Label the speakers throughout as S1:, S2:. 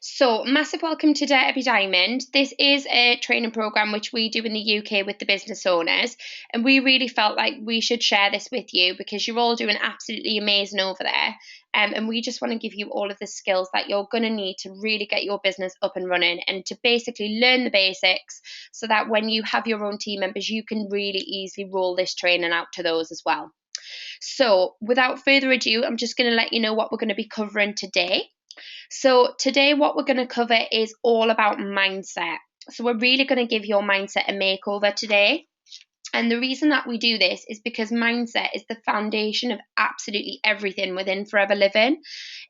S1: So, massive welcome to Dare to Be Diamond. This is a training program which we do in the UK with the business owners, and we really felt like we should share this with you because you're all doing absolutely amazing over there. And we just want to give you all of the skills that you're going to need to really get your business up and running and to basically learn the basics so that when you have your own team members, you can really easily roll this training out to those as well. So, without further ado, I'm just going to let you know what we're going to be covering today. So, today, what we're going to cover is all about mindset. So, we're really going to give your mindset a makeover today. And the reason that we do this is because mindset is the foundation of absolutely everything within Forever Living.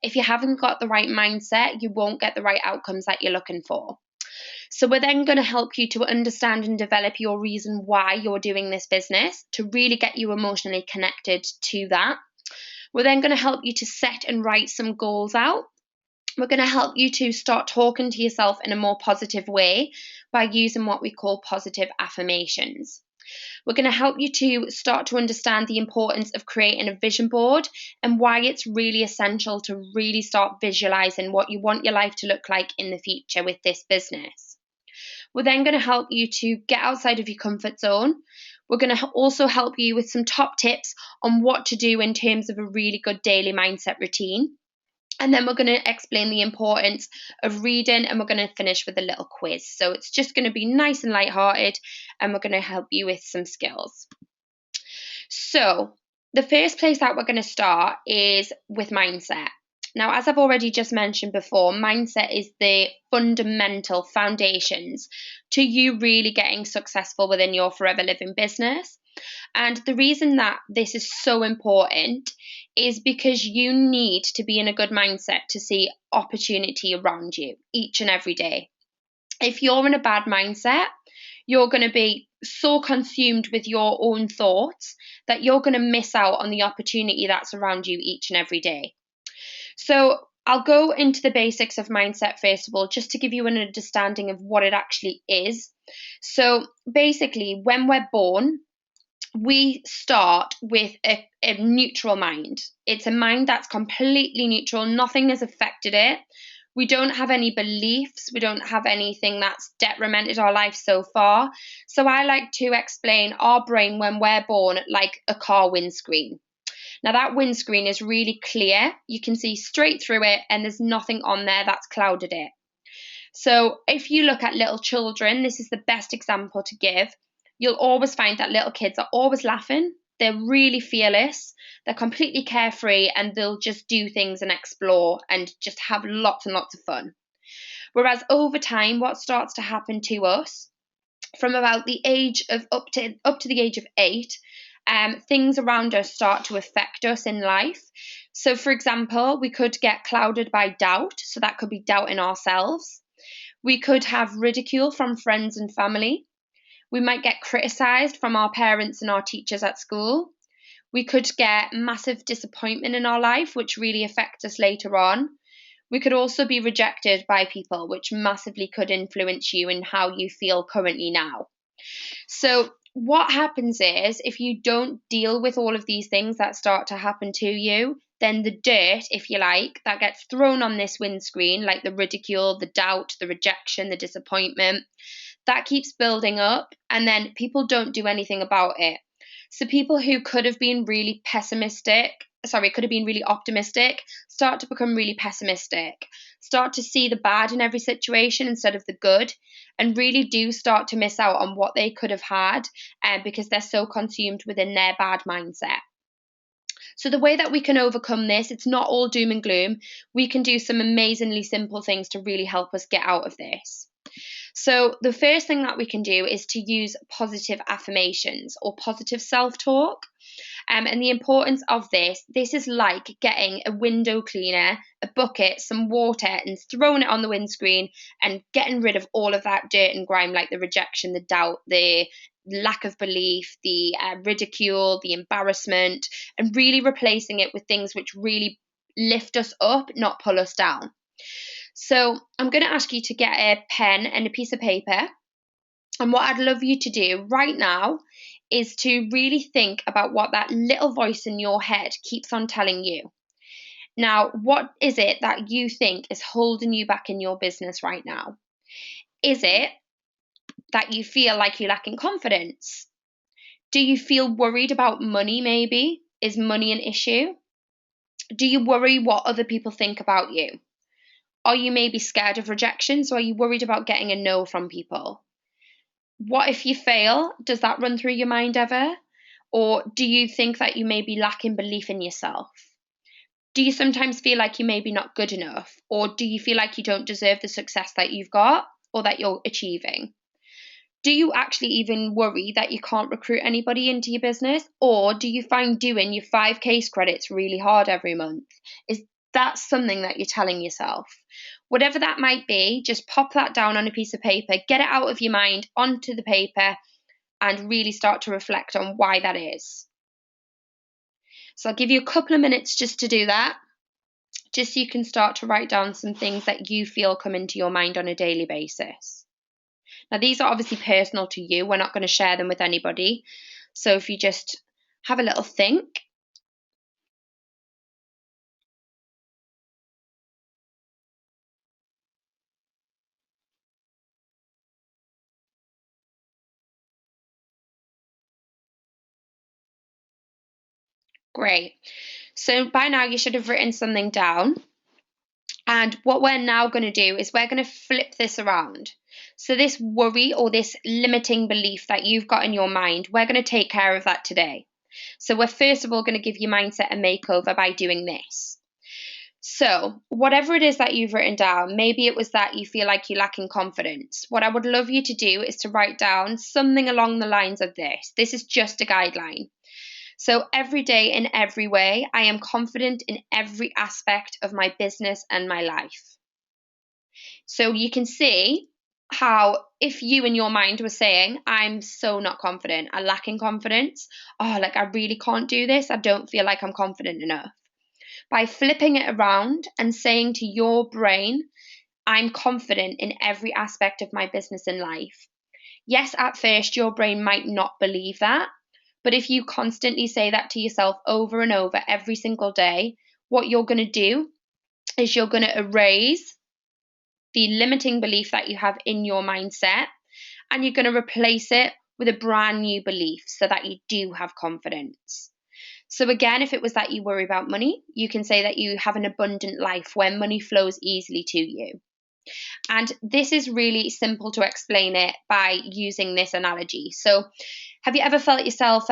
S1: If you haven't got the right mindset, you won't get the right outcomes that you're looking for. So, we're then going to help you to understand and develop your reason why you're doing this business to really get you emotionally connected to that. We're then going to help you to set and write some goals out. We're going to help you to start talking to yourself in a more positive way by using what we call positive affirmations. We're going to help you to start to understand the importance of creating a vision board and why it's really essential to really start visualizing what you want your life to look like in the future with this business. We're then going to help you to get outside of your comfort zone. We're going to also help you with some top tips on what to do in terms of a really good daily mindset routine. And then we're going to explain the importance of reading, and we're going to finish with a little quiz. So it's just going to be nice and lighthearted, and we're going to help you with some skills. So the first place that we're going to start is with mindset. Now, as I've already just mentioned before, mindset is the fundamental foundations to you really getting successful within your Forever Living business. And the reason that this is so important is because you need to be in a good mindset to see opportunity around you each and every day. If you're in a bad mindset, you're going to be so consumed with your own thoughts that you're going to miss out on the opportunity that's around you each and every day. So I'll go into the basics of mindset first of all, just to give you an understanding of what it actually is. So basically, when we're born, we start with a neutral mind. It's a mind that's completely neutral. Nothing has affected it. We don't have any beliefs. We don't have anything that's detrimented our life so far. So I like to explain our brain when we're born like a car windscreen. Now that windscreen is really clear. You can see straight through it and there's nothing on there that's clouded it. So if you look at little children, this is the best example to give. You'll always find that little kids are always laughing. They're really fearless. They're completely carefree and they'll just do things and explore and just have lots and lots of fun. Whereas over time, what starts to happen to us from about the age of up to the age of 8, things around us start to affect us in life. So, for example, we could get clouded by doubt. So that could be doubting ourselves. We could have ridicule from friends and family. We might get criticised from our parents and our teachers at school. We could get massive disappointment in our life, which really affects us later on. We could also be rejected by people, which massively could influence you in how you feel currently now. So what happens is if you don't deal with all of these things that start to happen to you, then the dirt, if you like, that gets thrown on this windscreen, like the ridicule, the doubt, the rejection, the disappointment, that keeps building up, and then people don't do anything about it. So people who could have been really optimistic, start to become really pessimistic, start to see the bad in every situation instead of the good, and really do start to miss out on what they could have had because they're so consumed within their bad mindset. So the way that we can overcome this, it's not all doom and gloom. We can do some amazingly simple things to really help us get out of this. So the first thing that we can do is to use positive affirmations or positive self-talk. And the importance of this is like getting a window cleaner, a bucket, some water, and throwing it on the windscreen and getting rid of all of that dirt and grime, like the rejection, the doubt, the lack of belief, the ridicule, the embarrassment, and really replacing it with things which really lift us up, not pull us down. So I'm going to ask you to get a pen and a piece of paper. And what I'd love you to do right now is to really think about what that little voice in your head keeps on telling you. Now, what is it that you think is holding you back in your business right now? Is it that you feel like you're lacking confidence? Do you feel worried about money, maybe? Is money an issue? Do you worry what other people think about you? Are you maybe scared of rejection? So are you worried about getting a no from people? What if you fail? Does that run through your mind ever? Or do you think that you may be lacking belief in yourself? Do you sometimes feel like you may be not good enough? Or do you feel like you don't deserve the success that you've got or that you're achieving? Do you actually even worry that you can't recruit anybody into your business? Or do you find doing your 5 case credits really hard every month? Is that something that you're telling yourself? Whatever that might be, just pop that down on a piece of paper, get it out of your mind onto the paper, and really start to reflect on why that is. So I'll give you a couple of minutes just to do that, just so you can start to write down some things that you feel come into your mind on a daily basis. Now, these are obviously personal to you. We're not going to share them with anybody. So if you just have a little think. Great. So by now you should have written something down. And what we're now going to do is we're going to flip this around. So this worry or this limiting belief that you've got in your mind, we're going to take care of that today. So we're first of all going to give your mindset a makeover by doing this. So, whatever it is that you've written down, maybe it was that you feel like you're lacking confidence. What I would love you to do is to write down something along the lines of this. This is just a guideline. So, every day in every way, I am confident in every aspect of my business and my life. So, you can see how if you in your mind were saying, I'm so not confident, I'm lacking confidence, oh, like I really can't do this, I don't feel like I'm confident enough. By flipping it around and saying to your brain, I'm confident in every aspect of my business and life. Yes, at first, your brain might not believe that. But if you constantly say that to yourself over and over every single day, what you're going to do is you're going to erase the limiting belief that you have in your mindset, and you're going to replace it with a brand new belief so that you do have confidence. So again, if it was that you worry about money, you can say that you have an abundant life where money flows easily to you. And this is really simple to explain it by using this analogy. So have you ever felt yourself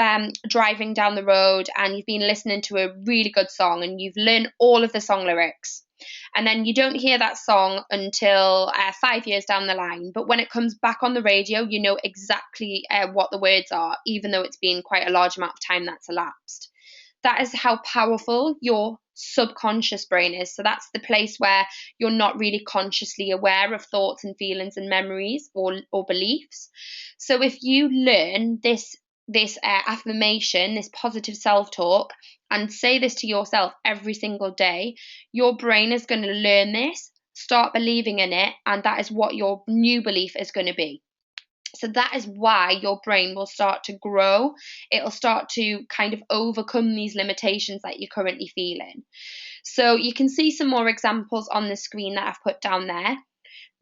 S1: driving down the road and you've been listening to a really good song and you've learned all of the song lyrics? And then you don't hear that song until 5 years down the line. But when it comes back on the radio, you know exactly what the words are, even though it's been quite a large amount of time that's elapsed. That is how powerful your subconscious brain is. So that's the place where you're not really consciously aware of thoughts and feelings and memories or beliefs. So if you learn this affirmation, this positive self-talk, and say this to yourself every single day, your brain is going to learn this, start believing in it, and that is what your new belief is going to be. So that is why your brain will start to grow. It'll start to kind of overcome these limitations that you're currently feeling. So you can see some more examples on the screen that I've put down there.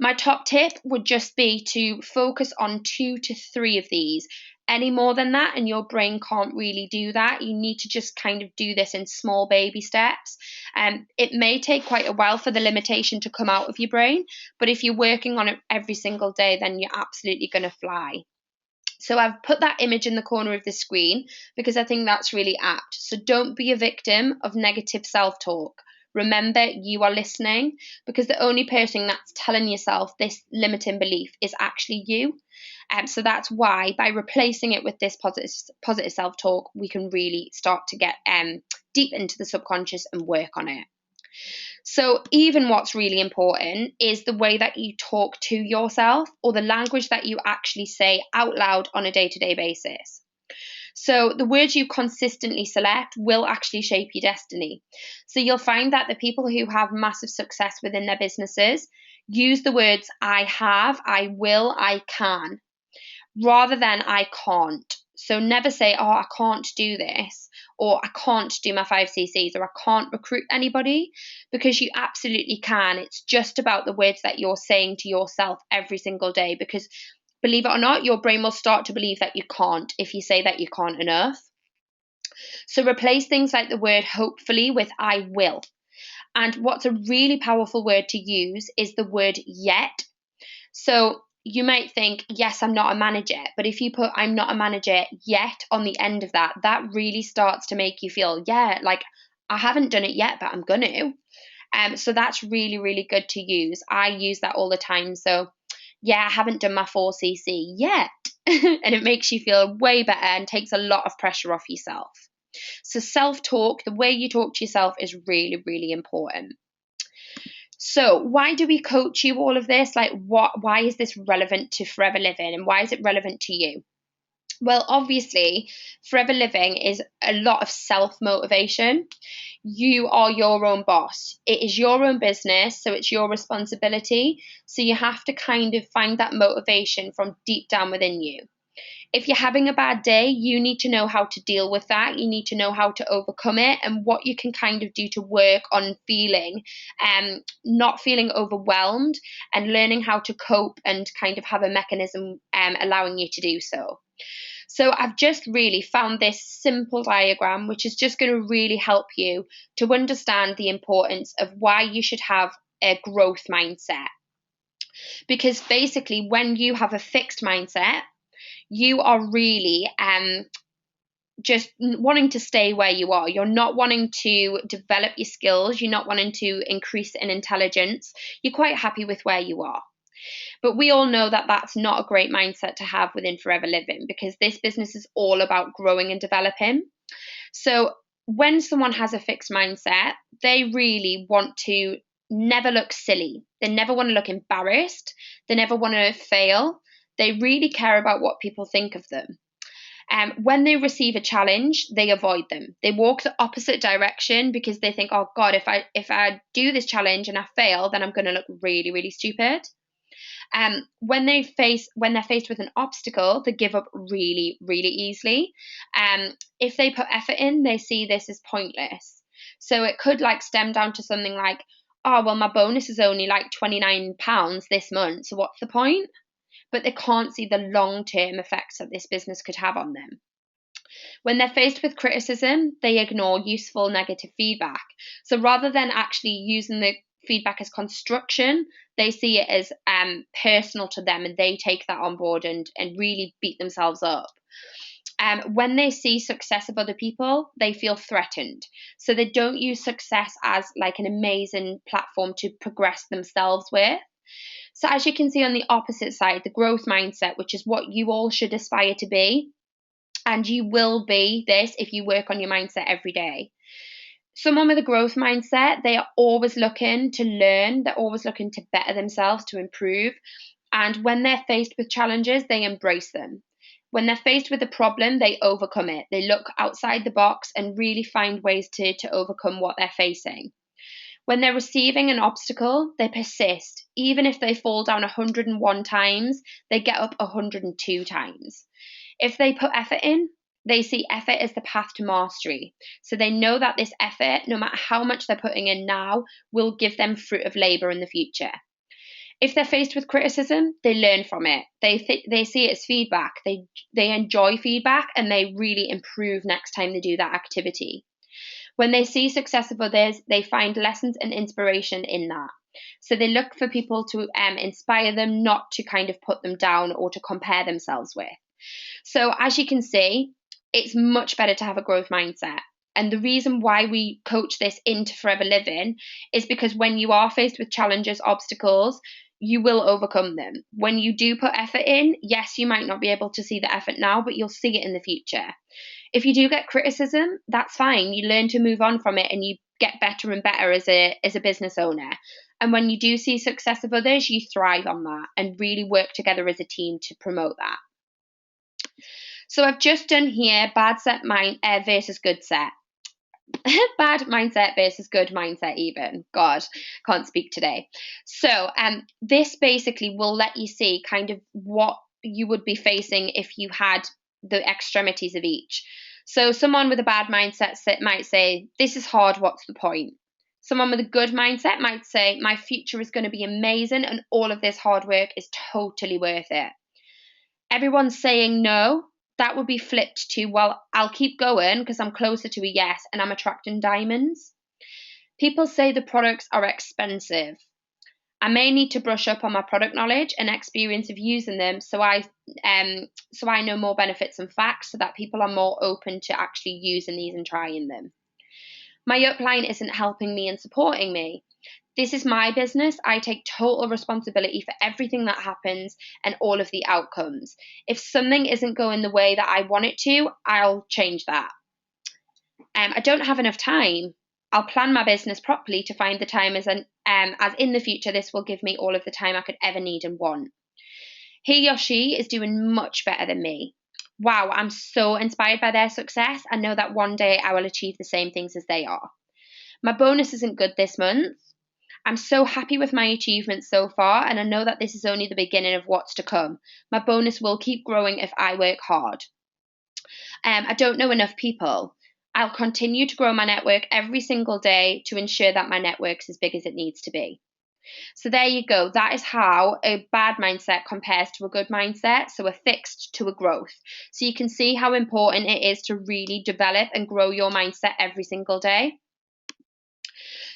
S1: My top tip would just be to focus on 2 to 3 of these. Any more than that, and your brain can't really do that. You need to just kind of do this in small baby steps. It may take quite a while for the limitation to come out of your brain, but if you're working on it every single day, then you're absolutely going to fly. So I've put that image in the corner of the screen because I think that's really apt. So don't be a victim of negative self-talk. Remember, you are listening, because the only person that's telling yourself this limiting belief is actually you. So that's why by replacing it with this positive self-talk, we can really start to get deep into the subconscious and work on it. So even what's really important is the way that you talk to yourself, or the language that you actually say out loud on a day-to-day basis. So the words you consistently select will actually shape your destiny. So you'll find that the people who have massive success within their businesses use the words I have, I will, I can, rather than I can't. So never say, oh, I can't do this, or I can't do my 5 CCs, or I can't recruit anybody, because you absolutely can. It's just about the words that you're saying to yourself every single day, because believe it or not, your brain will start to believe that you can't if you say that you can't enough. So replace things like the word hopefully with I will. And what's a really powerful word to use is the word yet. So you might think, yes, I'm not a manager. But if you put I'm not a manager yet on the end of that, that really starts to make you feel, yeah, like I haven't done it yet, but I'm going to. So that's really, really good to use. I use that all the time. So yeah, I haven't done my 4cc yet. And it makes you feel way better and takes a lot of pressure off yourself. So self-talk, the way you talk to yourself, is really, really important. So why do we coach you all of this? Like, why is this relevant to Forever Living, and why is it relevant to you? Well, obviously, Forever Living is a lot of self-motivation. You are your own boss. It is your own business, so it's your responsibility. So you have to kind of find that motivation from deep down within you. If you're having a bad day, you need to know how to deal with that. You need to know how to overcome it, and what you can kind of do to work on feeling, not feeling overwhelmed, and learning how to cope and kind of have a mechanism allowing you to do so. So I've just really found this simple diagram, which is just going to really help you to understand the importance of why you should have a growth mindset. Because basically, when you have a fixed mindset, you are really just wanting to stay where you are. You're not wanting to develop your skills. You're not wanting to increase in intelligence. You're quite happy with where you are. But we all know that that's not a great mindset to have within Forever Living, because this business is all about growing and developing. So when someone has a fixed mindset, they really want to never look silly. They never want to look embarrassed. They never want to fail. They really care about what people think of them. When they receive a challenge, they avoid them. They walk the opposite direction, because they think, oh God, if I do this challenge and I fail, then I'm going to look really, really stupid. When they're faced with an obstacle, they give up really, really easily. If they put effort in, they see this as pointless. So it could like stem down to something like, oh well, my bonus is only like £29 this month, so what's the point? But they can't see the long-term effects that this business could have on them. When they're faced with criticism, they ignore useful negative feedback. So rather than actually using the feedback as construction, they see it as personal to them, and they take that on board and really beat themselves up. When they see success of other people, they feel threatened. So they don't use success as like an amazing platform to progress themselves with. So as you can see on the opposite side, the growth mindset, which is what you all should aspire to be, and you will be this if you work on your mindset every day. Someone with a growth mindset, they are always looking to learn, they're always looking to better themselves, to improve. And when they're faced with challenges, they embrace them. When they're faced with a problem, they overcome it. They look outside the box and really find ways to overcome what they're facing. When they're receiving an obstacle, they persist. Even if they fall down 101 times, they get up 102 times. If they put effort in, they see effort as the path to mastery. So they know that this effort, no matter how much they're putting in now, will give them fruit of labour in the future. If they're faced with criticism, they learn from it. They see it as feedback. They enjoy feedback, and they really improve next time they do that activity. When they see success of others, they find lessons and inspiration in that. So they look for people to inspire them, not to kind of put them down or to compare themselves with. So as you can see, it's much better to have a growth mindset. And the reason why we coach this into Forever Living is because when you are faced with challenges, obstacles, you will overcome them. When you do put effort in, yes, you might not be able to see the effort now, but you'll see it in the future. If you do get criticism, that's fine. You learn to move on from it, and you get better and better as a business owner. And when you do see success of others, you thrive on that and really work together as a team to promote that. So I've just done here bad set versus good set. Bad mindset versus good mindset even. God, can't speak today. So this basically will let you see kind of what you would be facing if you had the extremities of each. So someone with a bad mindset might say, this is hard, what's the point? Someone with a good mindset might say, my future is going to be amazing and all of this hard work is totally worth it. Everyone's saying no. That would be flipped to, well, I'll keep going because I'm closer to a yes and I'm attracting diamonds. People say the products are expensive. I may need to brush up on my product knowledge and experience of using them so I know more benefits and facts so that people are more open to actually using these and trying them. My upline isn't helping me and supporting me. This is my business. I take total responsibility for everything that happens and all of the outcomes. If something isn't going the way that I want it to, I'll change that. I don't have enough time. I'll plan my business properly to find the time as in the future this will give me all of the time I could ever need and want. He or she is doing much better than me. Wow, I'm so inspired by their success. I know that one day I will achieve the same things as they are. My bonus isn't good this month. I'm so happy with my achievements so far, and I know that this is only the beginning of what's to come. My bonus will keep growing if I work hard. I don't know enough people. I'll continue to grow my network every single day to ensure that my network's as big as it needs to be. So there you go. That is how a bad mindset compares to a good mindset. So a fixed to a growth. So you can see how important it is to really develop and grow your mindset every single day.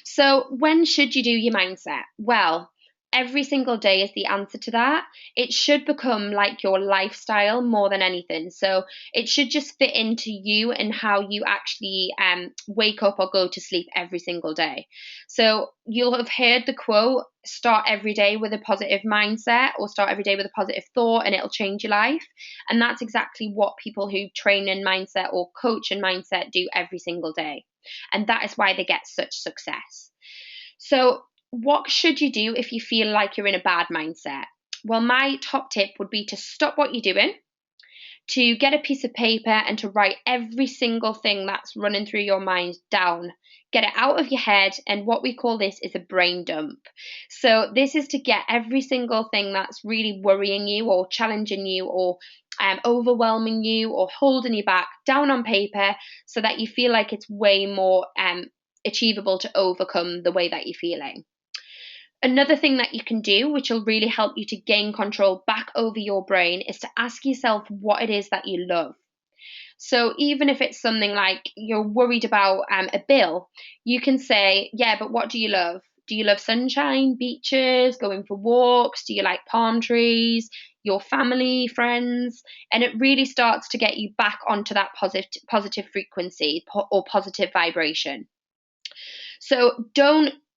S1: So when should you do your mindset? Well, every single day is the answer to that. It should become like your lifestyle more than anything. So it should just fit into you and how you actually wake up or go to sleep every single day. So you'll have heard the quote, start every day with a positive mindset or start every day with a positive thought and it'll change your life. And that's exactly what people who train in mindset or coach in mindset do every single day. And that is why they get such success. So what should you do if you feel like you're in a bad mindset? Well, my top tip would be to stop what you're doing, to get a piece of paper and to write every single thing that's running through your mind down. Get it out of your head, and what we call this is a brain dump. So this is to get every single thing that's really worrying you or challenging you or overwhelming you or holding you back down on paper so that you feel like it's way more achievable to overcome the way that you're feeling. Another thing that you can do, which will really help you to gain control back over your brain, is to ask yourself what it is that you love. So even if it's something like you're worried about a bill, you can say, yeah, but what do you love? Do you love sunshine, beaches, going for walks? Do you like palm trees, your family, friends? And it really starts to get you back onto that positive frequency or positive vibration. So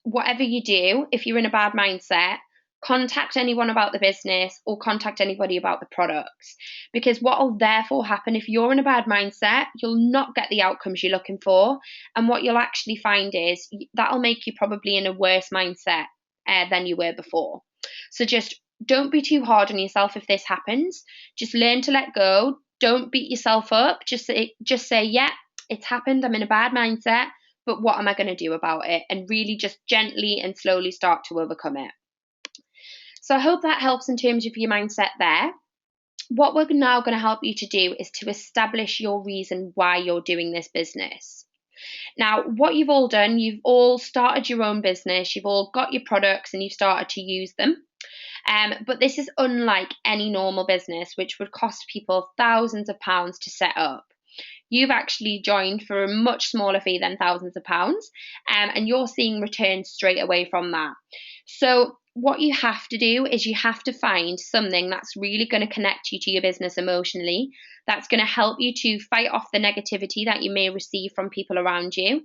S1: whatever you do, if you're in a bad mindset, contact anyone about the business or contact anybody about the products. Because what will therefore happen if you're in a bad mindset, you'll not get the outcomes you're looking for. And what you'll actually find is that'll make you probably in a worse mindset than you were before. So just don't be too hard on yourself if this happens. Just learn to let go. Don't beat yourself up. Just say, yeah, it's happened. I'm in a bad mindset. But what am I going to do about it? And really just gently and slowly start to overcome it. So I hope that helps in terms of your mindset there. What we're now going to help you to do is to establish your reason why you're doing this business. Now, what you've all done, you've all started your own business, you've all got your products and you've started to use them. But this is unlike any normal business, which would cost people thousands of pounds to set up. You've actually joined for a much smaller fee than thousands of pounds, and you're seeing returns straight away from that. So what you have to do is you have to find something that's really going to connect you to your business emotionally, that's going to help you to fight off the negativity that you may receive from people around you.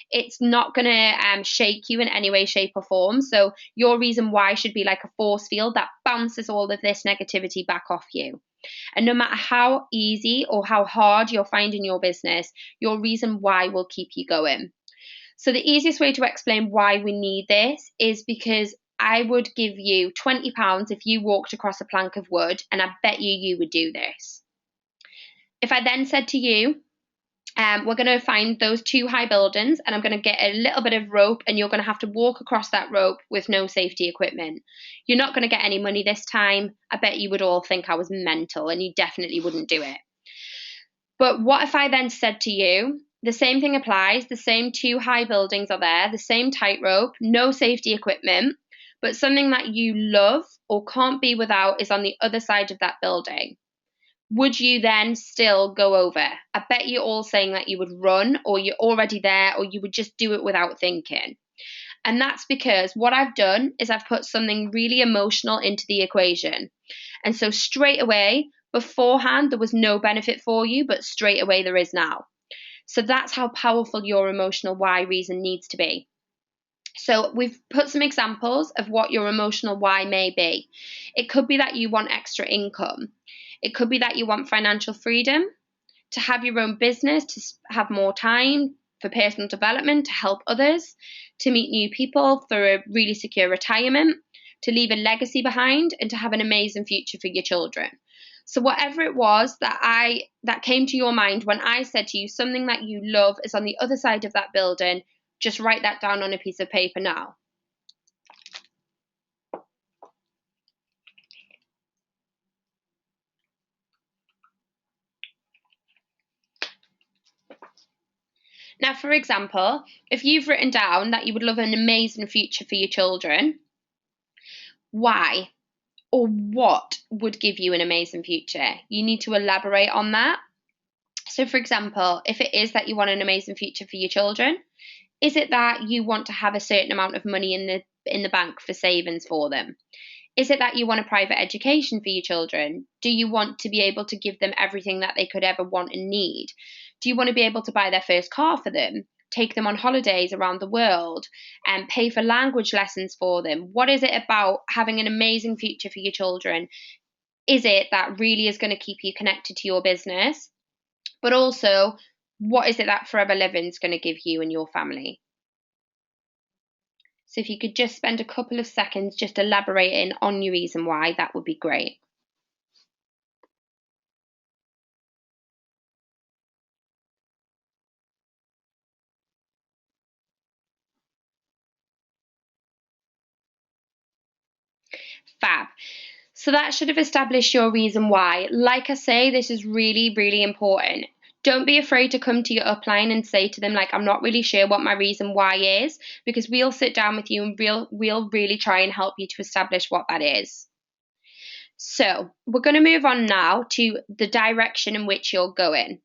S1: It's not going to shake you in any way, shape or form. So your reason why should be like a force field that bounces all of this negativity back off you. And no matter how easy or how hard you're finding your business, your reason why will keep you going. So the easiest way to explain why we need this is because I would give you £20 if you walked across a plank of wood, and I bet you would do this. If I then said to you, we're going to find those 2 high buildings and I'm going to get a little bit of rope and you're going to have to walk across that rope with no safety equipment. You're not going to get any money this time. I bet you would all think I was mental and you definitely wouldn't do it. But what if I then said to you, the same thing applies, the same two high buildings are there, the same tightrope, no safety equipment, but something that you love or can't be without is on the other side of that building? Would you then still go over? I bet you're all saying that you would run, or you're already there, or you would just do it without thinking. And that's because what I've done is I've put something really emotional into the equation. And so straight away, beforehand, there was no benefit for you, but straight away there is now. So that's how powerful your emotional why reason needs to be. So we've put some examples of what your emotional why may be. It could be that you want extra income. It could be that you want financial freedom, to have your own business, to have more time for personal development, to help others, to meet new people, for a really secure retirement, to leave a legacy behind, and to have an amazing future for your children. So whatever it was that came to your mind when I said to you something that you love is on the other side of that building, just write that down on a piece of paper now. Now, for example, if you've written down that you would love an amazing future for your children, why or what would give you an amazing future? You need to elaborate on that. So, for example, if it is that you want an amazing future for your children, is it that you want to have a certain amount of money in the bank for savings for them? Is it that you want a private education for your children? Do you want to be able to give them everything that they could ever want and need? Do you want to be able to buy their first car for them, take them on holidays around the world, and pay for language lessons for them? What is it about having an amazing future for your children? Is it that really is going to keep you connected to your business? But also, what is it that Forever Living is going to give you and your family? So if you could just spend a couple of seconds just elaborating on your reason why, that would be great. Fab. So that should have established your reason why. Like I say, this is really, really important. Don't be afraid to come to your upline and say to them, like, I'm not really sure what my reason why is, because we'll sit down with you and we'll really try and help you to establish what that is. So we're going to move on now to the direction in which you're going.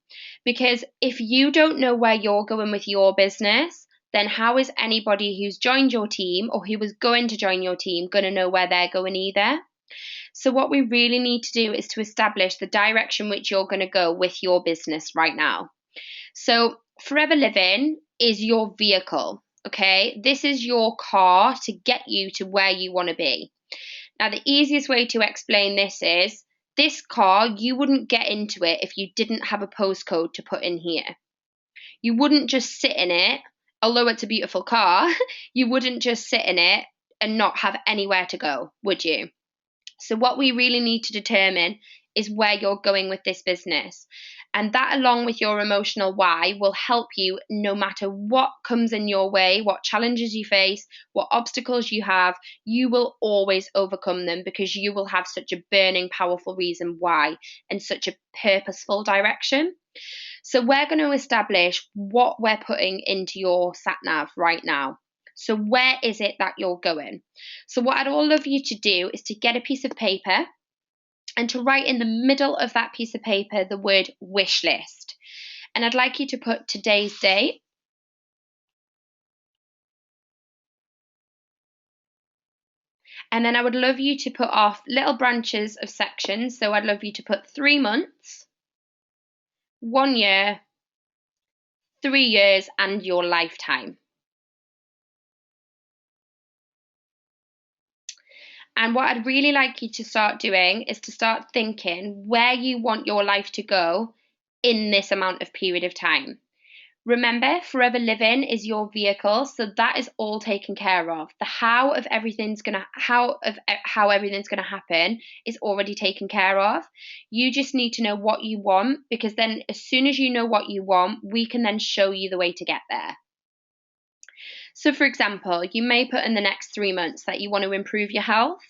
S1: Because if you don't know where you're going with your business, then how is anybody who's joined your team or who was going to join your team going to know where they're going either? So what we really need to do is to establish the direction which you're going to go with your business right now. So Forever Living is your vehicle, okay? This is your car to get you to where you want to be. Now, the easiest way to explain this is this car, you wouldn't get into it if you didn't have a postcode to put in here. You wouldn't just sit in it, although it's a beautiful car, you wouldn't just sit in it and not have anywhere to go, would you? So what we really need to determine is where you're going with this business. And that, along with your emotional why, will help you no matter what comes in your way, what challenges you face, what obstacles you have, you will always overcome them because you will have such a burning, powerful reason why and such a purposeful direction. So we're going to establish what we're putting into your sat nav right now. So where is it that you're going? So what I'd all love you to do is to get a piece of paper and to write in the middle of that piece of paper the word wish list. And I'd like you to put today's date. And then I would love you to put off little branches of sections. So I'd love you to put 3 months, 1 year, 3 years, and your lifetime. And what I'd really like you to start doing is to start thinking where you want your life to go in this amount of period of time. Remember, Forever Living is your vehicle, so that is all taken care of. The how everything's gonna happen is already taken care of. You just need to know what you want, because then as soon as you know what you want, we can then show you the way to get there. So for example, you may put in the next 3 months that you want to improve your health,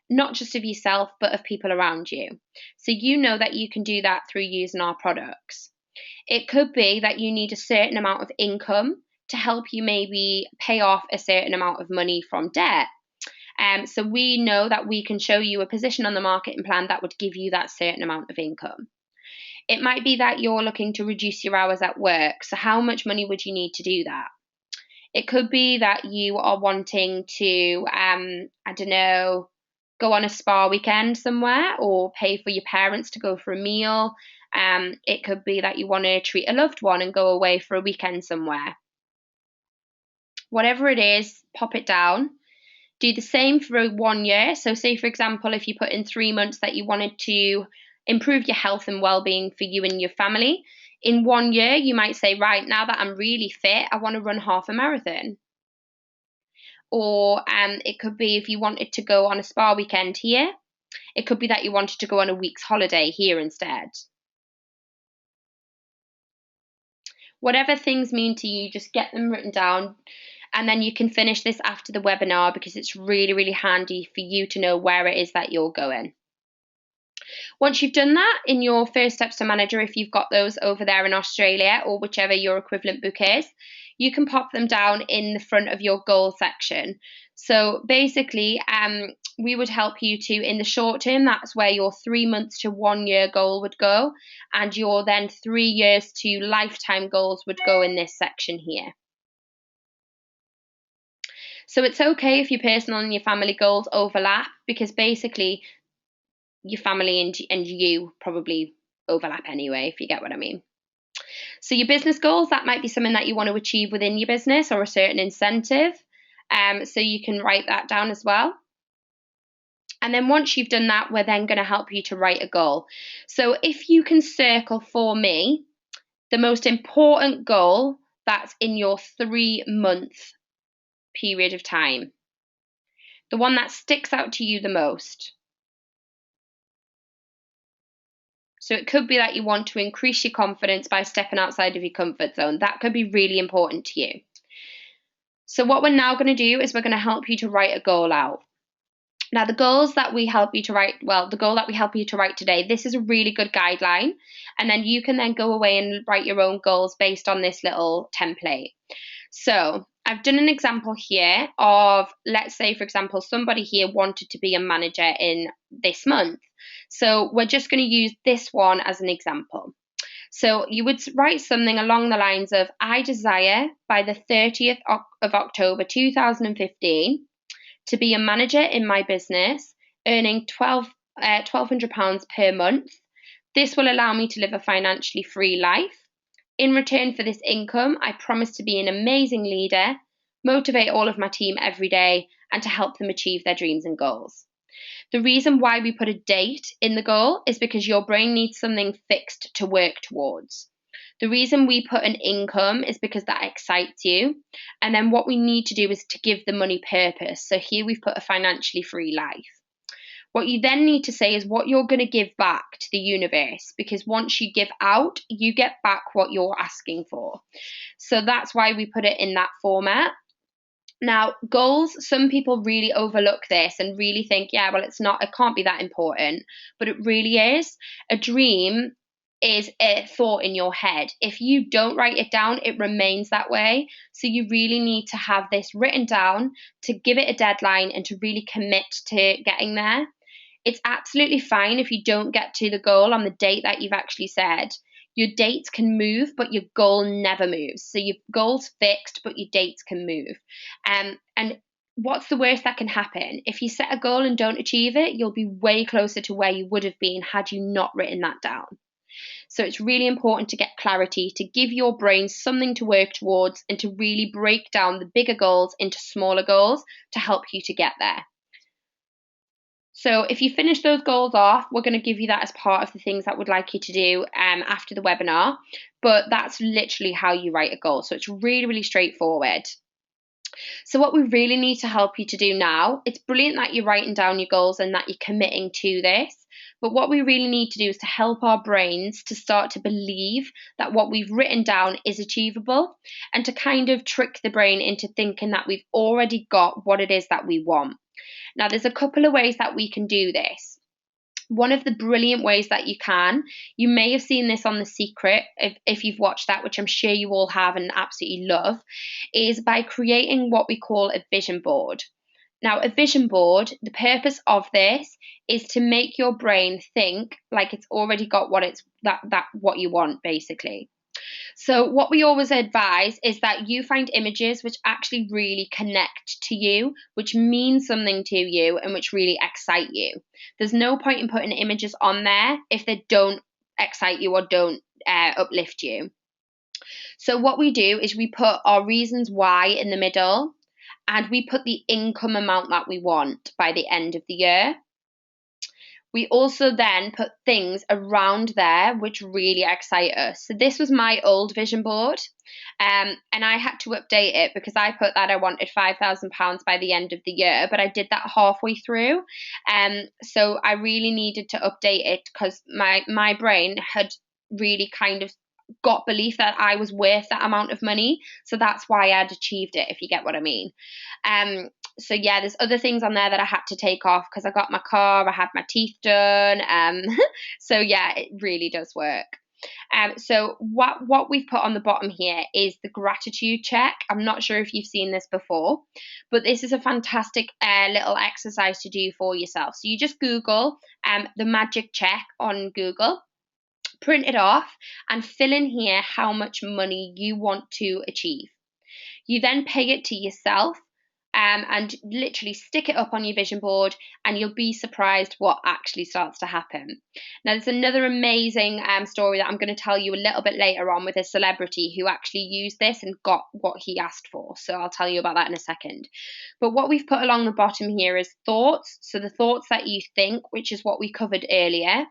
S1: not just of yourself, but of people around you. So you know that you can do that through using our products. It could be that you need a certain amount of income to help you maybe pay off a certain amount of money from debt. So we know that we can show you a position on the marketing plan that would give you that certain amount of income. It might be that you're looking to reduce your hours at work. So how much money would you need to do that? It could be that you are wanting to, I don't know, go on a spa weekend somewhere or pay for your parents to go for a meal. It could be that you want to treat a loved one and go away for a weekend somewhere. Whatever it is, pop it down. Do the same for 1 year. So say, for example, if you put in 3 months that you wanted to improve your health and well-being for you and your family, in 1 year, you might say, right, now that I'm really fit, I want to run half a marathon. Or it could be if you wanted to go on a spa weekend here, it could be that you wanted to go on a week's holiday here instead. Whatever things mean to you, just get them written down. And then you can finish this after the webinar because it's really, really handy for you to know where it is that you're going. Once you've done that in your First Steps to Manager, if you've got those over there in Australia or whichever your equivalent book is, you can pop them down in the front of your goal section. So basically, we would help you to, in the short term, that's where your 3 months to 1 year goal would go, and your then 3 years to lifetime goals would go in this section here. So it's okay if your personal and your family goals overlap, because basically your family and you probably overlap anyway, if you get what I mean. So your business goals, that might be something that you want to achieve within your business or a certain incentive. So you can write that down as well. And then once you've done that, we're then going to help you to write a goal. So if you can circle for me the most important goal that's in your 3 month period of time, the one that sticks out to you the most. So it could be that you want to increase your confidence by stepping outside of your comfort zone. That could be really important to you. So what we're now going to do is we're going to help you to write a goal out. Now, the goals that we help you to write, well, the goal that we help you to write today, this is a really good guideline. And then you can then go away and write your own goals based on this little template. So I've done an example here of, let's say, for example, somebody here wanted to be a manager in this month. So we're just going to use this one as an example. So you would write something along the lines of, I desire by the 30th of October 2015 to be a manager in my business, earning £1,200 per month. This will allow me to live a financially free life. In return for this income, I promise to be an amazing leader, motivate all of my team every day, and to help them achieve their dreams and goals. The reason why we put a date in the goal is because your brain needs something fixed to work towards. The reason we put an income is because that excites you. And then what we need to do is to give the money purpose. So here we've put a financially free life. What you then need to say is what you're going to give back to the universe, because once you give out, you get back what you're asking for. So that's why we put it in that format. Now, goals, some people really overlook this and really think, yeah, well, it can't be that important, but it really is. A dream is a thought in your head. If you don't write it down, it remains that way. So you really need to have this written down, to give it a deadline and to really commit to getting there. It's absolutely fine if you don't get to the goal on the date that you've actually said. Your dates can move, but your goal never moves. So your goal's fixed, but your dates can move. And what's the worst that can happen? If you set a goal and don't achieve it, you'll be way closer to where you would have been had you not written that down. So it's really important to get clarity, to give your brain something to work towards, and to really break down the bigger goals into smaller goals to help you to get there. So if you finish those goals off, we're going to give you that as part of the things that we'd like you to do after the webinar. But that's literally how you write a goal. So it's really, really straightforward. So what we really need to help you to do now, it's brilliant that you're writing down your goals and that you're committing to this. But what we really need to do is to help our brains to start to believe that what we've written down is achievable, and to kind of trick the brain into thinking that we've already got what it is that we want. Now, there's a couple of ways that we can do this. One of the brilliant ways that you may have seen this on The Secret, if you've watched that, which I'm sure you all have and absolutely love, is by creating what we call a vision board. Now, a vision board, the purpose of this is to make your brain think like it's already got what you want, basically. So what we always advise is that you find images which actually really connect to you, which mean something to you, and which really excite you. There's no point in putting images on there if they don't excite you or don't uplift you. So what we do is we put our reasons why in the middle, and we put the income amount that we want by the end of the year. We also then put things around there which really excite us. So this was my old vision board, and I had to update it because I put that I wanted £5,000 by the end of the year, but I did that halfway through. So I really needed to update it because my brain had really kind of got belief that I was worth that amount of money. So that's why I'd achieved it, if you get what I mean. So yeah, there's other things on there that I had to take off because I got my car, I had my teeth done. So yeah, it really does work. So what we've put on the bottom here is the gratitude check. I'm not sure if you've seen this before, but this is a fantastic little exercise to do for yourself. So you just Google the magic check on Google, print it off, and fill in here how much money you want to achieve. You then pay it to yourself, and literally stick it up on your vision board, and you'll be surprised what actually starts to happen. Now, there's another amazing story that I'm going to tell you a little bit later on with a celebrity who actually used this and got what he asked for. So I'll tell you about that in a second. But what we've put along the bottom here is thoughts. So the thoughts that you think, which is what we covered earlier,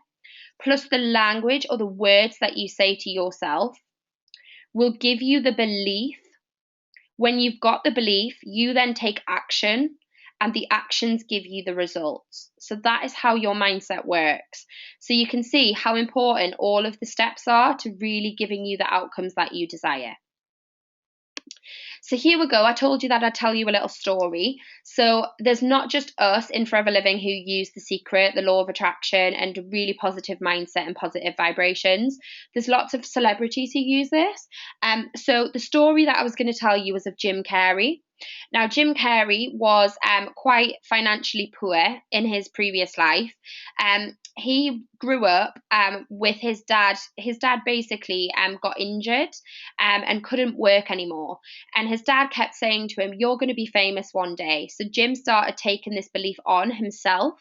S1: plus the language or the words that you say to yourself, will give you the belief. When you've got the belief, you then take action, and the actions give you the results. So that is how your mindset works. So you can see how important all of the steps are to really giving you the outcomes that you desire. So here we go. I told you that I'd tell you a little story. So there's not just us in Forever Living who use The Secret, the law of attraction, and a really positive mindset and positive vibrations. There's lots of celebrities who use this. So the story that I was going to tell you was of Jim Carrey. Now, Jim Carrey was quite financially poor in his previous life. He grew up with his dad. His dad basically got injured and couldn't work anymore. And his dad kept saying to him, "You're going to be famous one day." So Jim started taking this belief on himself.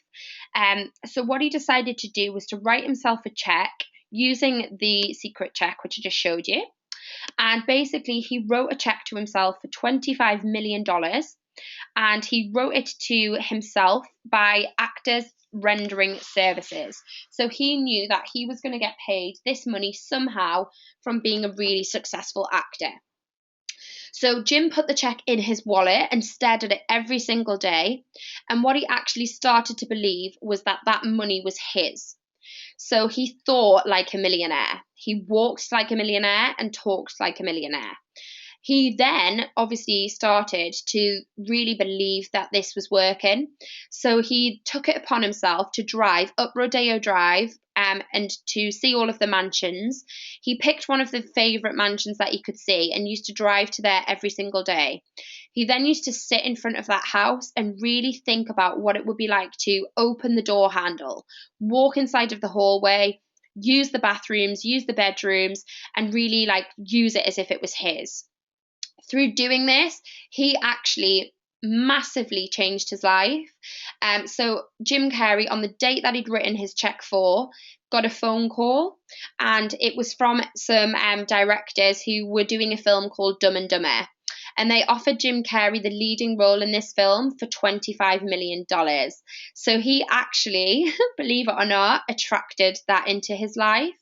S1: So what he decided to do was to write himself a check using the secret check, which I just showed you. And basically, he wrote a check to himself for $25 million. And he wrote it to himself by actors rendering services. So he knew that he was going to get paid this money somehow from being a really successful actor. So Jim put the check in his wallet and stared at it every single day. And what he actually started to believe was that that money was his. So he thought like a millionaire. He walked like a millionaire and talked like a millionaire. He then obviously started to really believe that this was working. So he took it upon himself to drive up Rodeo Drive and to see all of the mansions. He picked one of the favourite mansions that he could see and used to drive to there every single day. He then used to sit in front of that house and really think about what it would be like to open the door handle, walk inside of the hallway, use the bathrooms, use the bedrooms, and really like use it as if it was his. Through doing this, he actually massively changed his life. So Jim Carrey, on the date that he'd written his check for, got a phone call, and it was from some directors who were doing a film called Dumb and Dumber. And they offered Jim Carrey the leading role in this film for $25 million. So he actually, believe it or not, attracted that into his life.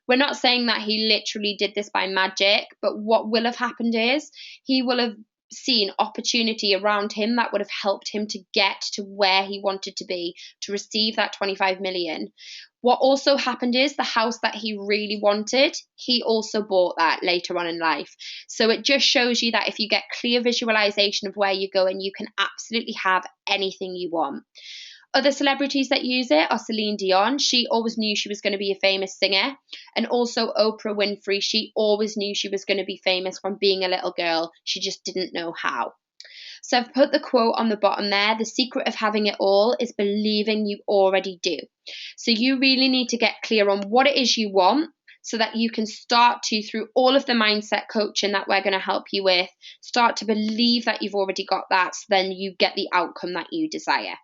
S1: We're not saying that he literally did this by magic, but what will have happened is he will have seen opportunity around him that would have helped him to get to where he wanted to be, to receive that 25 million. What also happened is the house that he really wanted, he also bought that later on in life. So it just shows you that if you get clear visualization of where you're going, you can absolutely have anything you want. Other celebrities that use it are Celine Dion. She always knew she was going to be a famous singer. And also Oprah Winfrey. She always knew she was going to be famous from being a little girl. She just didn't know how. So I've put the quote on the bottom there. The secret of having it all is believing you already do. So you really need to get clear on what it is you want so that you can start to, through all of the mindset coaching that we're going to help you with, start to believe that you've already got that, so then you get the outcome that you desire.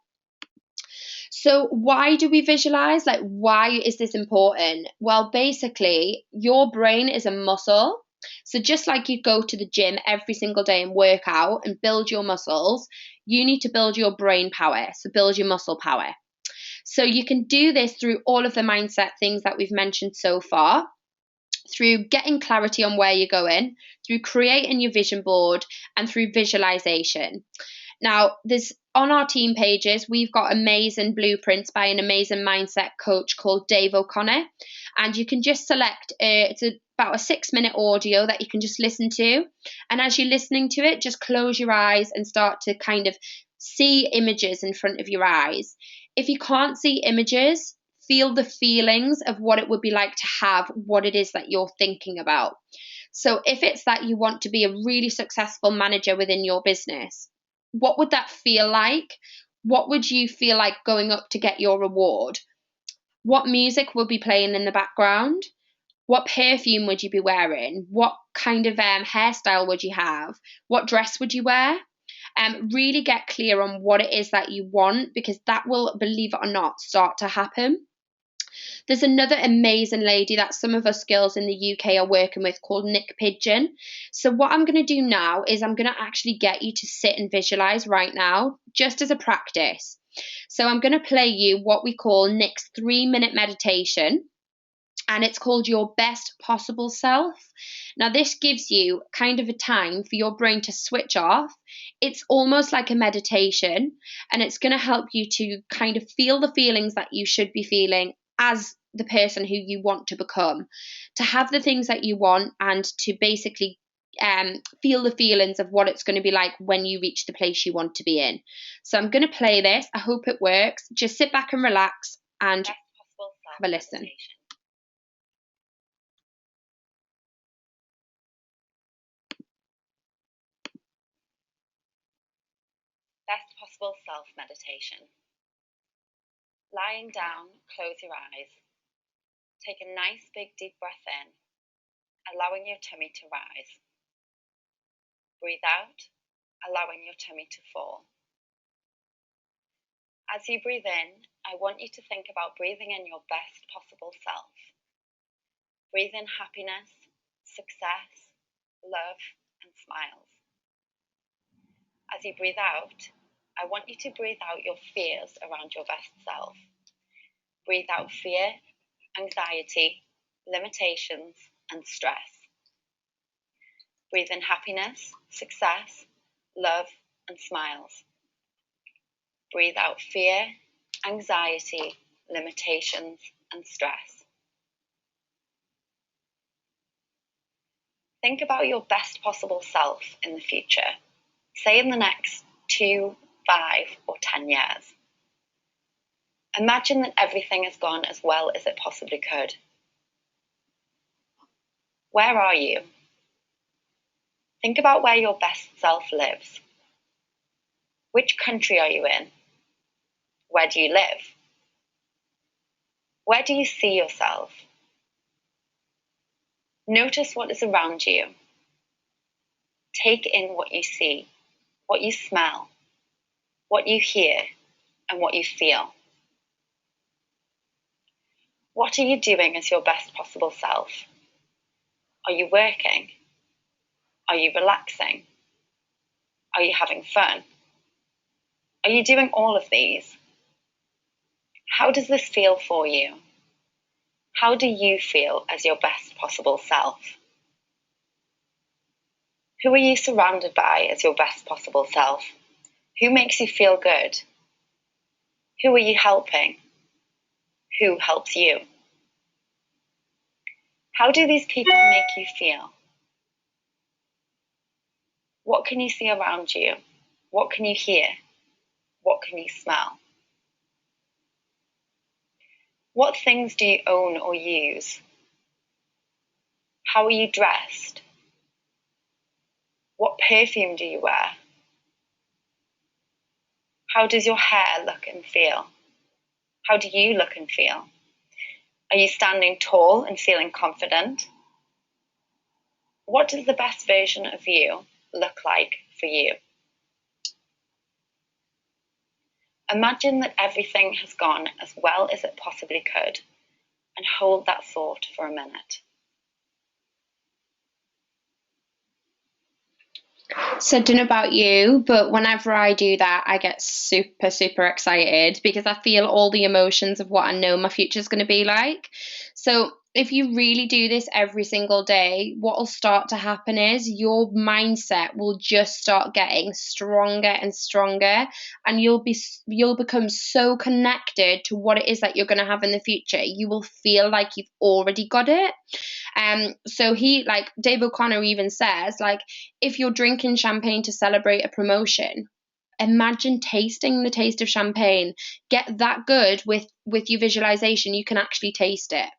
S1: So why do we visualize? Like, why is this important? Well, basically, your brain is a muscle. So just like you go to the gym every single day and work out and build your muscles, you need to build your brain power. So build your muscle power. So you can do this through all of the mindset things that we've mentioned so far, through getting clarity on where you're going, through creating your vision board, and through visualization. Now, there's on our team pages, we've got amazing blueprints by an amazing mindset coach called Dave O'Connor. And you can just select, about a 6-minute audio that you can just listen to. And as you're listening to it, just close your eyes and start to kind of see images in front of your eyes. If you can't see images, feel the feelings of what it would be like to have what it is that you're thinking about. So if it's that you want to be a really successful manager within your business, what would that feel like? What would you feel like going up to get your reward? What music will be playing in the background? What perfume would you be wearing? What kind of hairstyle would you have? What dress would you wear? Really get clear on what it is that you want, because that will, believe it or not, start to happen. There's another amazing lady that some of us girls in the UK are working with called Nick Pigeon. So what I'm going to do now is I'm going to actually get you to sit and visualize right now, just as a practice. So I'm going to play you what we call Nick's 3-minute meditation, and it's called Your Best Possible Self. Now, this gives you kind of a time for your brain to switch off. It's almost like a meditation, and it's going to help you to kind of feel the feelings that you should be feeling as the person who you want to become, to have the things that you want, and to basically feel the feelings of what it's going to be like when you reach the place you want to be in. So I'm going to play this. I hope it works. Just sit back and relax and have a listen.
S2: Best possible self meditation. Lying down, close your eyes. Take a nice big deep breath in, allowing your tummy to rise. Breathe out, allowing your tummy to fall. As you breathe in, I want you to think about breathing in your best possible self. Breathe in happiness, success, love, and smiles. As you breathe out, I want you to breathe out your fears around your best self. Breathe out fear, anxiety, limitations, and stress. Breathe in happiness, success, love, and smiles. Breathe out fear, anxiety, limitations, and stress. Think about your best possible self in the future, say in the next 2, 5, or 10 years. Imagine that everything has gone as well as it possibly could. Where are you? Think about where your best self lives. Which country are you in? Where do you live? Where do you see yourself? Notice what is around you. Take in what you see, what you smell, what you hear, and what you feel. What are you doing as your best possible self? Are you working? Are you relaxing? Are you having fun? Are you doing all of these? How does this feel for you? How do you feel as your best possible self? Who are you surrounded by as your best possible self? Who makes you feel good? Who are you helping? Who helps you? How do these people make you feel? What can you see around you? What can you hear? What can you smell? What things do you own or use? How are you dressed? What perfume do you wear? How does your hair look and feel? How do you look and feel? Are you standing tall and feeling confident? What does the best version of you look like for you? Imagine that everything has gone as well as it possibly could, and hold that thought for a minute.
S1: So I don't know about you, but whenever I do that, I get super, super excited because I feel all the emotions of what I know my future is going to be like. So if you really do this every single day, what will start to happen is your mindset will just start getting stronger and stronger, and you'll become so connected to what it is that you're going to have in the future. You will feel like you've already got it. So like Dave O'Connor even says, like, if you're drinking champagne to celebrate a promotion, imagine tasting the taste of champagne. Get that good with your visualization, you can actually taste it.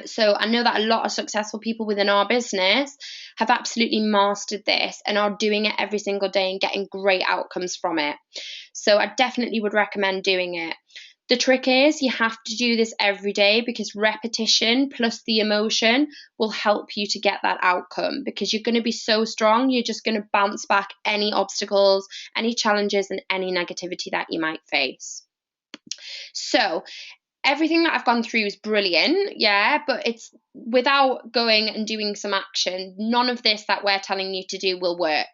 S1: So I know that a lot of successful people within our business have absolutely mastered this and are doing it every single day and getting great outcomes from it. So I definitely would recommend doing it. The trick is you have to do this every day, because repetition plus the emotion will help you to get that outcome, because you're going to be so strong. You're just going to bounce back any obstacles, any challenges, and any negativity that you might face. So everything that I've gone through is brilliant, yeah, but it's without going and doing some action, none of this that we're telling you to do will work.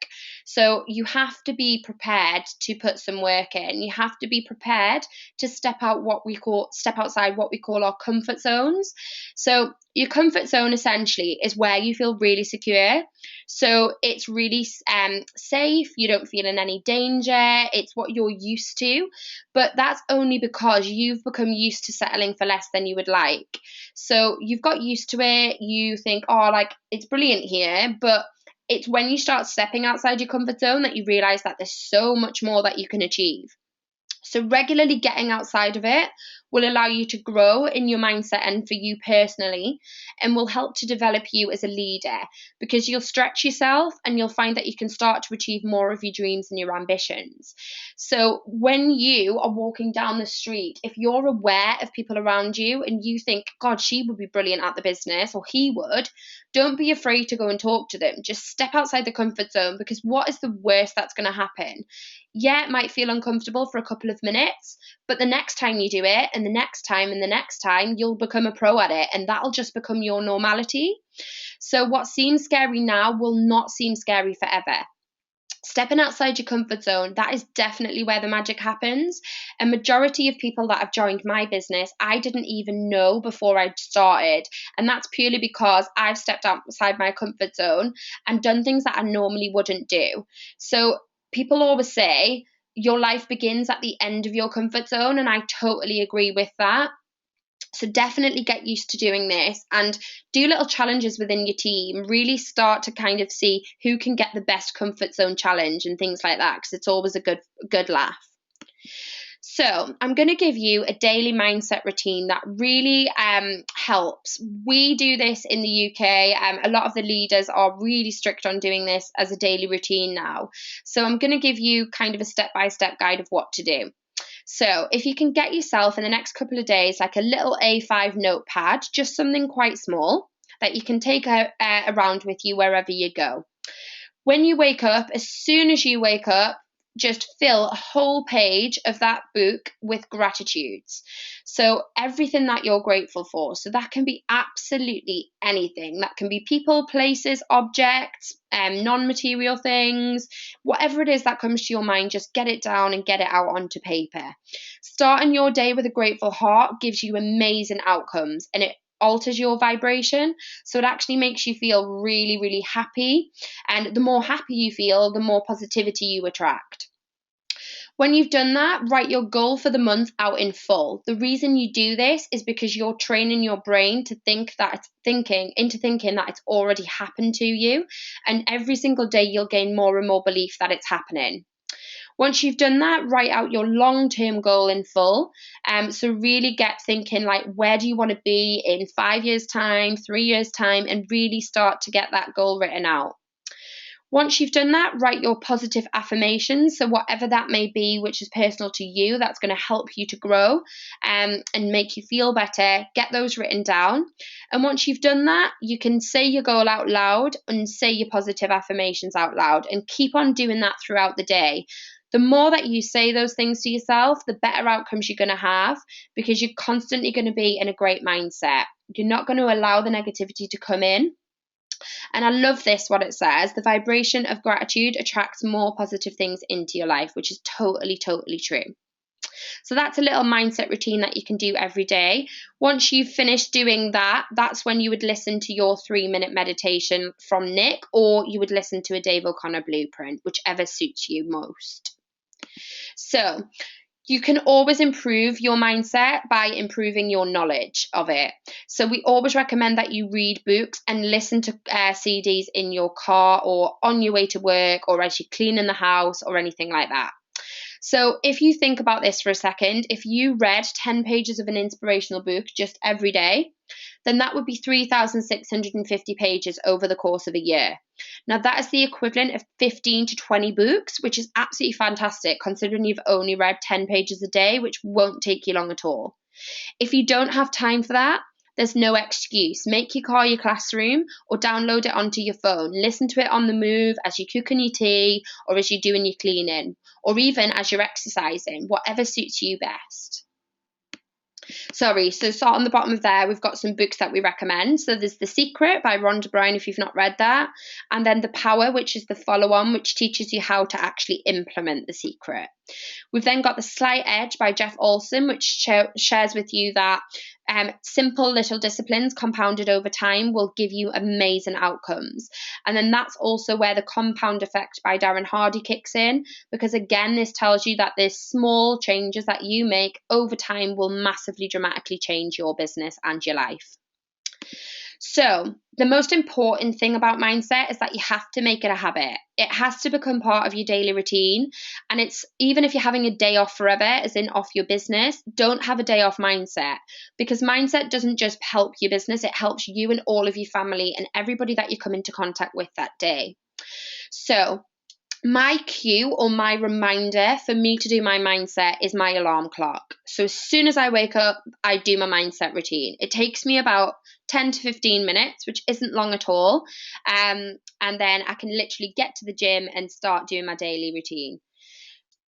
S1: So you have to be prepared to put some work in. You have to be prepared to step outside what we call our comfort zones. So your comfort zone essentially is where you feel really secure. So it's really safe. You don't feel in any danger. It's what you're used to. But that's only because you've become used to settling for less than you would like. So you've got used to it. You think, oh, like, it's brilliant here. But it's when you start stepping outside your comfort zone that you realize that there's so much more that you can achieve. So regularly getting outside of it will allow you to grow in your mindset and for you personally, and will help to develop you as a leader, because you'll stretch yourself and you'll find that you can start to achieve more of your dreams and your ambitions. So when you are walking down the street, if you're aware of people around you and you think, God, she would be brilliant at the business, or he would, don't be afraid to go and talk to them. Just step outside the comfort zone, because what is the worst that's going to happen? Yeah, it might feel uncomfortable for a couple of minutes, but the next time you do it, and the next time, and the next time, you'll become a pro at it, and that'll just become your normality. So what seems scary now will not seem scary forever. Stepping outside your comfort zone, that is definitely where the magic happens. A majority of people that have joined my business, I didn't even know before I started. And that's purely because I've stepped outside my comfort zone and done things that I normally wouldn't do. So people always say your life begins at the end of your comfort zone, and I totally agree with that. So definitely get used to doing this, and do little challenges within your team. Really start to kind of see who can get the best comfort zone challenge and things like that, because it's always a good laugh. So I'm going to give you a daily mindset routine that really helps. We do this in the UK. A lot of the leaders are really strict on doing this as a daily routine now. So I'm going to give you kind of a step-by-step guide of what to do. So if you can get yourself in the next couple of days like a little A5 notepad, just something quite small that you can take around with you wherever you go. When you wake up, as soon as you wake up, just fill a whole page of that book with gratitudes. So everything that you're grateful for. So that can be absolutely anything. That can be people, places, objects, non-material things, whatever it is that comes to your mind, just get it down and get it out onto paper. Starting your day with a grateful heart gives you amazing outcomes, and it alters your vibration. So it actually makes you feel really, really happy. And the more happy you feel, the more positivity you attract. When you've done that, write your goal for the month out in full. The reason you do this is because you're training your brain to thinking that it's already happened to you. And every single day you'll gain more and more belief that it's happening. Once you've done that, write out your long-term goal in full. So really get thinking, like, where do you want to be in 5 years' time, 3 years' time, and really start to get that goal written out. Once you've done that, write your positive affirmations. So whatever that may be, which is personal to you, that's going to help you to grow and make you feel better. Get those written down. And once you've done that, you can say your goal out loud and say your positive affirmations out loud, and keep on doing that throughout the day. The more that you say those things to yourself, the better outcomes you're going to have, because you're constantly going to be in a great mindset. You're not going to allow the negativity to come in. And I love this, what it says: the vibration of gratitude attracts more positive things into your life, which is totally, totally true. So that's a little mindset routine that you can do every day. Once you've finished doing that, that's when you would listen to your 3-minute meditation from Nick, or you would listen to a Dave O'Connor blueprint, whichever suits you most. So you can always improve your mindset by improving your knowledge of it. So we always recommend that you read books and listen to CDs in your car or on your way to work or as you're cleaning the house or anything like that. So if you think about this for a second, if you read 10 pages of an inspirational book just every day, then that would be 3,650 pages over the course of a year. Now, that is the equivalent of 15 to 20 books, which is absolutely fantastic considering you've only read 10 pages a day, which won't take you long at all. If you don't have time for that, there's no excuse. Make your car your classroom or download it onto your phone. Listen to it on the move as you're cooking your tea or as you're doing your cleaning, or even as you're exercising, whatever suits you best. So start on the bottom of there, we've got some books that we recommend. So there's The Secret by Rhonda Byrne, if you've not read that. And then The Power, which is the follow-on, which teaches you how to actually implement The Secret. We've then got The Slight Edge by Jeff Olson, which shares with you that simple little disciplines compounded over time will give you amazing outcomes. And then that's also where The Compound Effect by Darren Hardy kicks in, because again, this tells you that the small changes that you make over time will massively, dramatically change your business and your life. So the most important thing about mindset is that you have to make it a habit. It has to become part of your daily routine. And it's, even if you're having a day off forever, as in off your business, don't have a day off mindset, because mindset doesn't just help your business, it helps you and all of your family and everybody that you come into contact with that day. So my cue or my reminder for me to do my mindset is my alarm clock. So as soon as I wake up, I do my mindset routine. It takes me about 10 to 15 minutes, which isn't long at all. And then I can literally get to the gym and start doing my daily routine.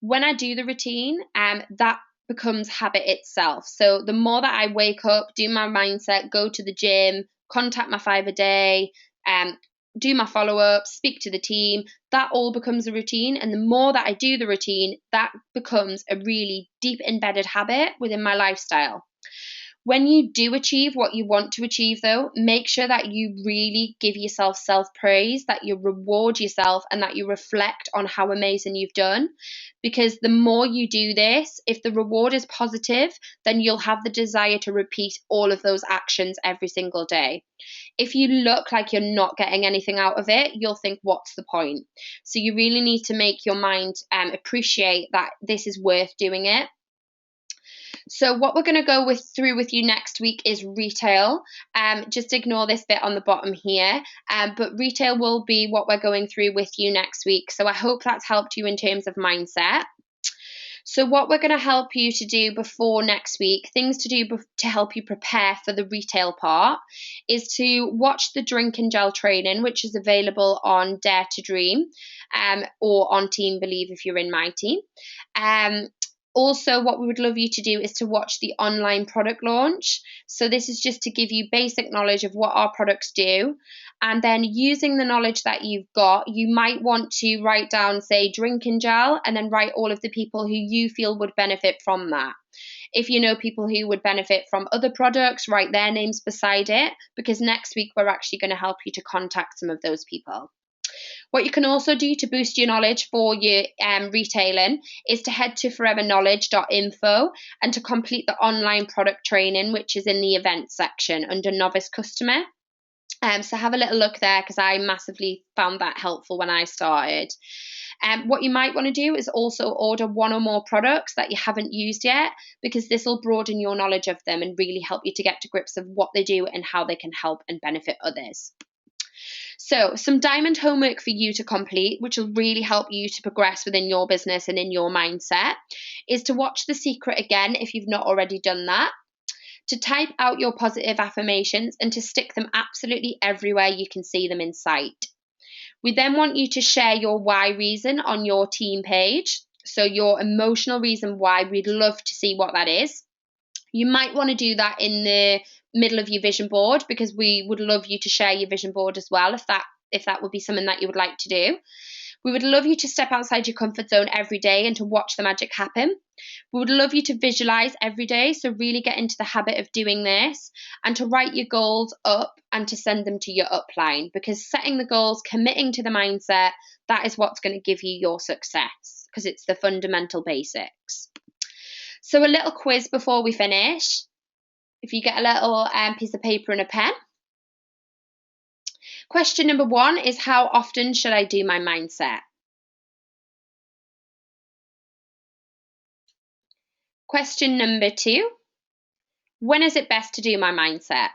S1: When I do the routine, that becomes habit itself. So the more that I wake up, do my mindset, go to the gym, contact my 5 a day, do my follow-ups, speak to the team, that all becomes a routine. And the more that I do the routine, that becomes a really deep embedded habit within my lifestyle. When you do achieve what you want to achieve, though, make sure that you really give yourself self-praise, that you reward yourself, and that you reflect on how amazing you've done. Because the more you do this, if the reward is positive, then you'll have the desire to repeat all of those actions every single day. If you look like you're not getting anything out of it, you'll think, what's the point? So you really need to make your mind appreciate that this is worth doing it. So what we're going to go through with you next week is retail. Just ignore this bit on the bottom here. But retail will be what we're going through with you next week. So I hope that's helped you in terms of mindset. So what we're going to help you to do before next week, things to do to help you prepare for the retail part, is to watch the Drink and Gel training, which is available on Dare to Dream, or on Team Believe if you're in my team. Also, what we would love you to do is to watch the online product launch. So this is just to give you basic knowledge of what our products do. And then using the knowledge that you've got, you might want to write down, say, Drink and Gel, and then write all of the people who you feel would benefit from that. If you know people who would benefit from other products, write their names beside it, because next week we're actually going to help you to contact some of those people. What you can also do to boost your knowledge for your retailing is to head to foreverknowledge.info and to complete the online product training, which is in the events section under novice customer. So have a little look there, because I massively found that helpful when I started. What you might want to do is also order one or more products that you haven't used yet, because this will broaden your knowledge of them and really help you to get to grips of what they do and how they can help and benefit others. So, some diamond homework for you to complete, which will really help you to progress within your business and in your mindset, is to watch The Secret again if you've not already done that, to type out your positive affirmations and to stick them absolutely everywhere you can see them in sight. We then want you to share your why reason on your team page. So, your emotional reason why, we'd love to see what that is. You might want to do that in the middle of your vision board, because we would love you to share your vision board as well if that would be something that you would like to do. We would love you to step outside your comfort zone every day and to watch the magic happen. We would love you to visualize every day, so really get into the habit of doing this, and to write your goals up and to send them to your upline, because setting the goals, committing to the mindset, that is what's going to give you your success, because it's the fundamental basics. So a little quiz before we finish. If you get a little piece of paper and a pen. Question number 1 is, how often should I do my mindset? Question number 2, when is it best to do my mindset?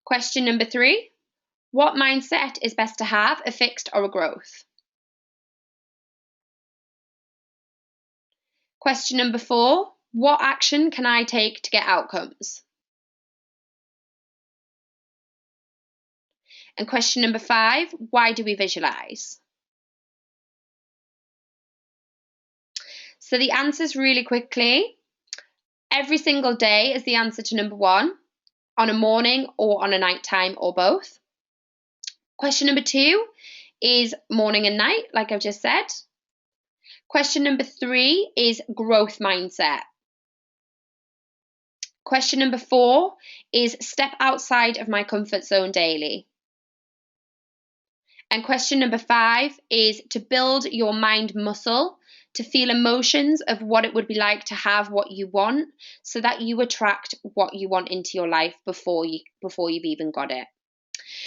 S1: Question number 3, what mindset is best to have, a fixed or a growth? Question number 4, what action can I take to get outcomes? And question number 5, why do we visualize? So the answers really quickly. Every single day is the answer to number 1, on a morning or on a night time or both. Question number 2 is morning and night, like I've just said. Question number 3 is growth mindset. Question number 4 is step outside of my comfort zone daily. And question number 5 is to build your mind muscle, to feel emotions of what it would be like to have what you want, so that you attract what you want into your life before you've even got it.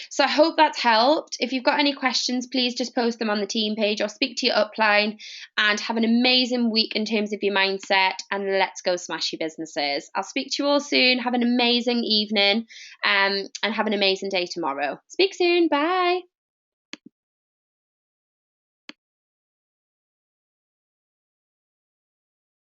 S1: So I hope that's helped. If you've got any questions, please just post them on the team page or speak to your upline, and have an amazing week in terms of your mindset, and let's go smash your businesses. I'll speak to you all soon. Have an amazing evening, and have an amazing day tomorrow. Speak soon. Bye.